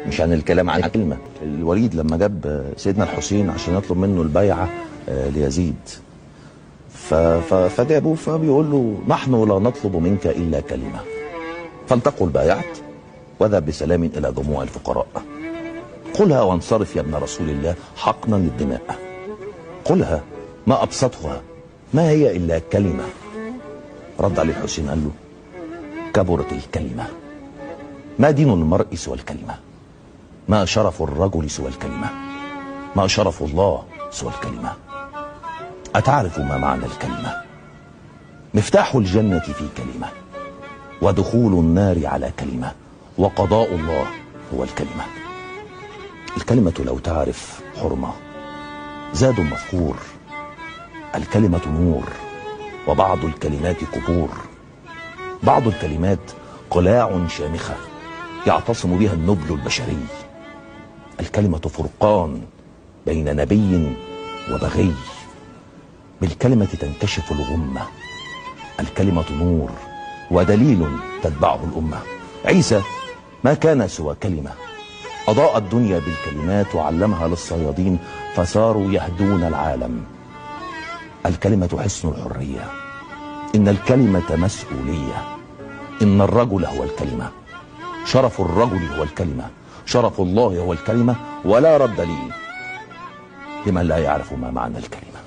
مش عن الكلام عن كلمة. الوليد لما جاب سيدنا الحسين عشان يطلب منه البيعة ليزيد، فجابه فبيقول له: نحن لا نطلب منك إلا كلمة، فلتقل بايعت وذهب بسلام إلى جموع الفقراء. قلها وانصرف يا ابن رسول الله حقنا للدماء. قلها ما أبسطها، ما هي إلا كلمة. رد عليه الحسين قال له: كبرت الكلمة، ما دين المرء سوى الكلمة، ما شرف الرجل سوى الكلمة، ما شرف الله سوى الكلمة. أتعرف ما معنى الكلمة؟ مفتاح الجنة في كلمة، ودخول النار على كلمة، وقضاء الله هو الكلمة. الكلمة لو تعرف حرمة زاد مذكور. الكلمة نور، وبعض الكلمات كبور. بعض الكلمات قلاع شامخة يعتصم بها النبل البشري. الكلمة فرقان بين نبي وبغي. بالكلمة تنكشف الغمة. الكلمة نور ودليل تتبعه الأمة. عيسى ما كان سوى كلمة، أضاء الدنيا بالكلمات وعلمها للصيادين فصاروا يهدون العالم. الكلمة حصن الحرية، إن الكلمة مسؤولية، إن الرجل هو الكلمة، شرف الرجل هو الكلمة، شرف الله هو الكلمة، ولا رد لي لمن لا يعرف ما معنى الكلمة.